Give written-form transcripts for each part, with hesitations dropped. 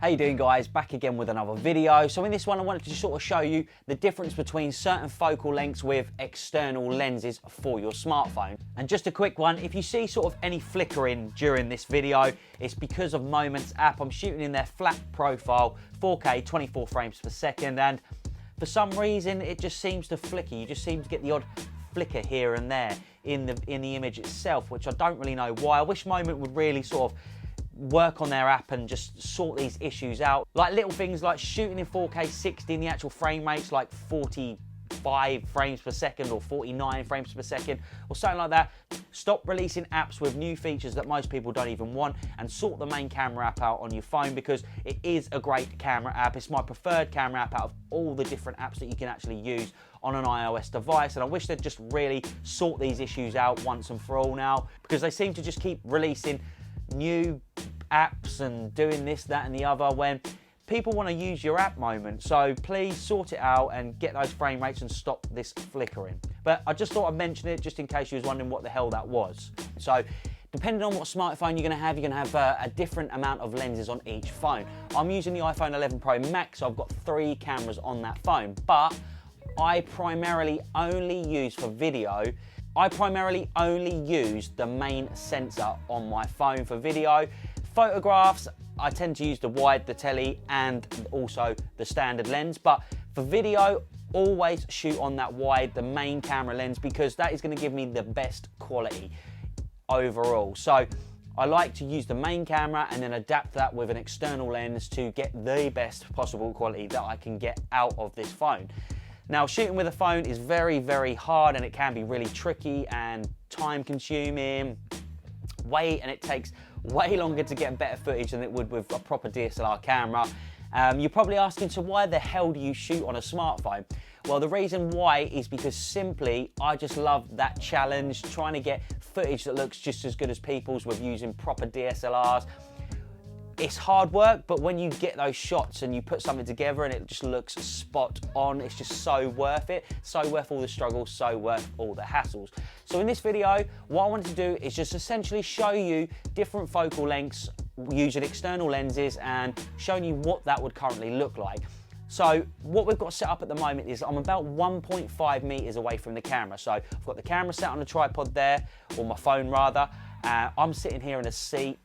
How you doing, guys? Back again with another video. So in this one I wanted to sort of show you the difference between certain focal lengths with external lenses for your smartphone. And just a quick one, if you see sort of any flickering during this video, it's because of Moments app. I'm shooting in their flat profile 4K 24 frames per second, and for some reason it just seems to flicker. You just seem to get the odd flicker here and there in the image itself, which I don't really know why. I wish Moment would really sort of work on their app and just sort these issues out. Like little things like shooting in 4K 60 and the actual frame rate's like 45 frames per second or 49 frames per second or something like that. Stop releasing apps with new features that most people don't even want, and sort the main camera app out on your phone, because it is a great camera app. It's my preferred camera app out of all the different apps that you can actually use on an iOS device, and I wish they'd just really sort these issues out once and for all now, because they seem to just keep releasing new apps and doing this, that and the other when people want to use your app. Moment. So please sort it out and get those frame rates and stop this flickering. But I just thought I'd mention it just in case you was wondering what the hell that was. So depending on what smartphone you're going to have a different amount of lenses on each phone. I'm using the iPhone 11 Pro Max, so I've got 3 cameras on that phone, but I primarily only use for video. I primarily only use the main sensor on my phone for video. Photographs, I tend to use the wide, the tele, and also the standard lens. But for video, always shoot on that wide, the main camera lens, because that is going to give me the best quality overall. So I like to use the main camera and then adapt that with an external lens to get the best possible quality that I can get out of this phone. Now, shooting with a phone is very, very hard, and it can be really tricky and time consuming, and it takes way longer to get better footage than it would with a proper DSLR camera. You're probably asking, so why the hell do you shoot on a smartphone? Well, the reason why is because simply I just love that challenge, trying to get footage that looks just as good as people's with using proper DSLRs. It's hard work, but when you get those shots and you put something together and it just looks spot on, it's just so worth it. So worth all the struggles, so worth all the hassles. So in this video, what I wanted to do is just essentially show you different focal lengths using external lenses and showing you what that would currently look like. So what we've got set up at the moment is I'm about 1.5 meters away from the camera. So I've got the camera set on a tripod there, or my phone rather. I'm sitting here in a seat.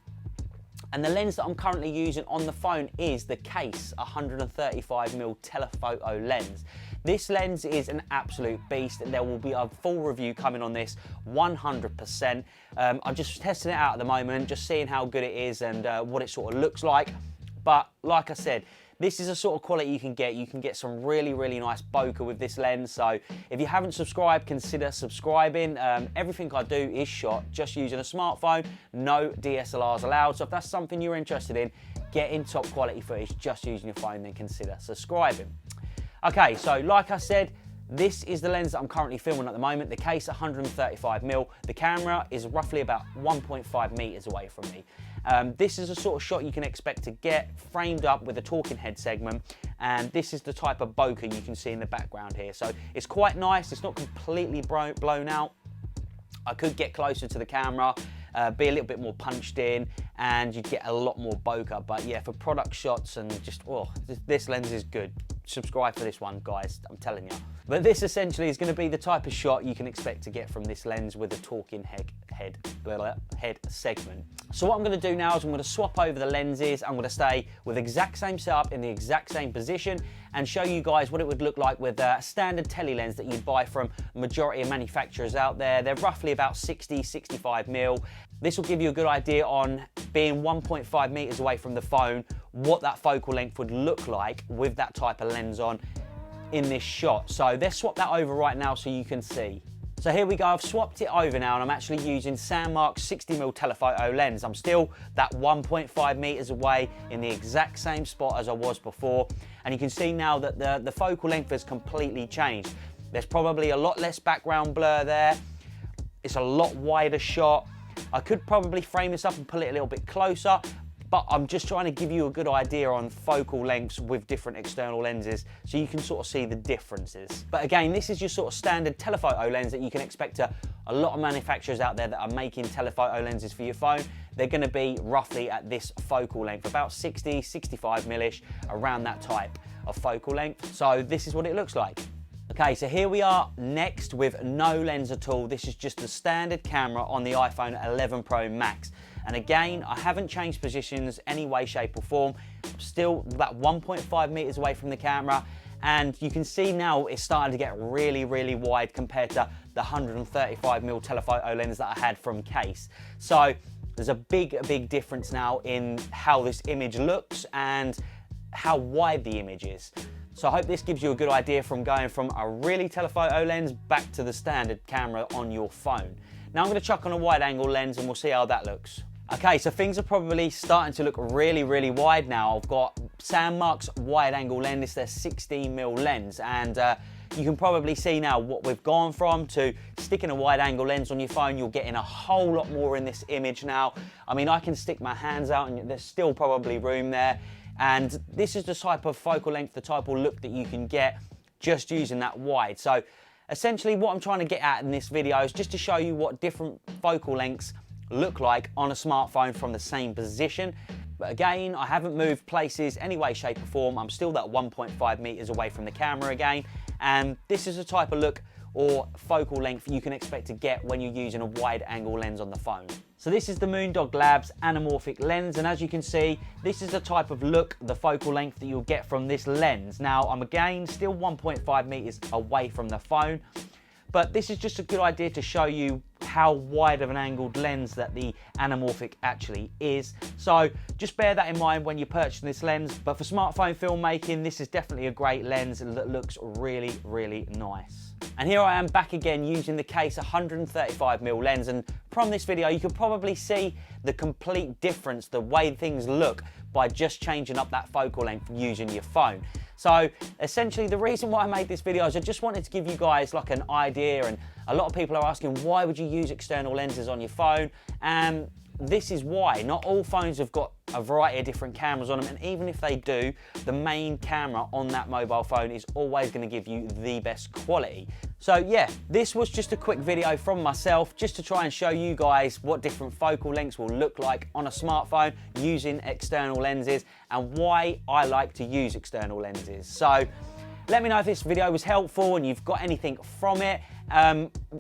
And the lens that I'm currently using on the phone is the Case 135mm telephoto lens. This lens is an absolute beast, and there will be a full review coming on this 100%. I'm just testing it out at the moment, just seeing how good it is and what it sort of looks like. But like I said, this is a sort of quality you can get. You can get some really, really nice bokeh with this lens. So if you haven't subscribed, consider subscribing. Everything I do is shot just using a smartphone, no DSLRs allowed. So if that's something you're interested in, getting top quality footage just using your phone, then consider subscribing. Okay, so like I said, this is the lens that I'm currently filming at the moment, the Case 135mm. The camera is roughly about 1.5 meters away from me. This is a sort of shot you can expect to get framed up with a talking head segment, and this is the type of bokeh you can see in the background here. So it's quite nice, it's not completely blown out. I could get closer to the camera, be a little bit more punched in, and you'd get a lot more bokeh. But yeah, for product shots and just, this lens is good. Subscribe for this one, guys, I'm telling you. But this essentially is going to be the type of shot you can expect to get from this lens with a talking head segment. So what I'm going to do now is I'm going to swap over the lenses. I'm going to stay with the exact same setup in the exact same position and show you guys what it would look like with a standard tele lens that you'd buy from majority of manufacturers out there. They're roughly about 60-65mm. This will give you a good idea on being 1.5 meters away from the phone, what that focal length would look like with that type of lens on in this shot. So let's swap that over right now so you can see. So here we go, I've swapped it over now, and I'm actually using Sandmarc 60mm telephoto lens. I'm still that 1.5 meters away in the exact same spot as I was before. And you can see now that the focal length has completely changed. There's probably a lot less background blur there. It's a lot wider shot. I could probably frame this up and pull it a little bit closer, but I'm just trying to give you a good idea on focal lengths with different external lenses so you can sort of see the differences. But again, this is your sort of standard telephoto lens that you can expect a lot of manufacturers out there that are making telephoto lenses for your phone. they're going to be roughly at this focal length, about 60, 65 millish, around that type of focal length. So this is what it looks like. Okay, so here we are next with no lens at all. This is just the standard camera on the iPhone 11 Pro Max. And again, I haven't changed positions any way, shape or form. I'm still about 1.5 meters away from the camera. And you can see now it's starting to get really, really wide compared to the 135mm telephoto lens that I had from case. So there's a big difference now in how this image looks and how wide the image is. So I hope this gives you a good idea from going from a really telephoto lens back to the standard camera on your phone. Now I'm going to chuck on a wide angle lens and we'll see how that looks. Okay, so things are probably starting to look really, really wide now. I've got Sandmarc's wide angle lens, it's their 16mm lens, and you can probably see now what we've gone from to sticking a wide angle lens on your phone. You're getting a whole lot more in this image now. I mean, I can stick my hands out and there's still probably room there. And this is the type of focal length, the type of look that you can get just using that wide. So essentially what I'm trying to get at in this video is just to show you what different focal lengths look like on a smartphone from the same position. But again, I haven't moved places any way, shape or form. I'm still that 1.5 meters away from the camera again. And this is the type of look or focal length you can expect to get when you're using a wide angle lens on the phone. So this is the Moondog Labs anamorphic lens, and as you can see, this is the type of look, the focal length that you'll get from this lens. Now, I'm again still 1.5 meters away from the phone, but this is just a good idea to show you how wide of an angled lens that the anamorphic actually is. So just bear that in mind when you're purchasing this lens, but for smartphone filmmaking, this is definitely a great lens that looks really, really nice. And here I am back again using the case 135mm lens, and from this video you can probably see the complete difference, the way things look by just changing up that focal length using your phone. So essentially the reason why I made this video is I just wanted to give you guys like an idea, and a lot of people are asking why would you use external lenses on your phone, and this is why. Not all phones have got a variety of different cameras on them, and even if they do, the main camera on that mobile phone is always going to give you the best quality. So yeah, this was just a quick video from myself just to try and show you guys what different focal lengths will look like on a smartphone using external lenses and why I like to use external lenses. So let me know if this video was helpful and you've got anything from it.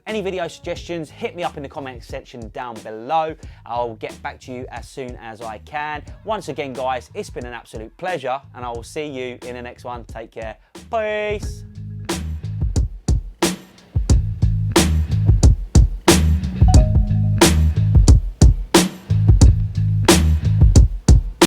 Any video suggestions, hit me up in the comment section down below. I'll get back to you as soon as I can. Once again, guys, it's been an absolute pleasure, and I will see you in the next one. Take care. Peace.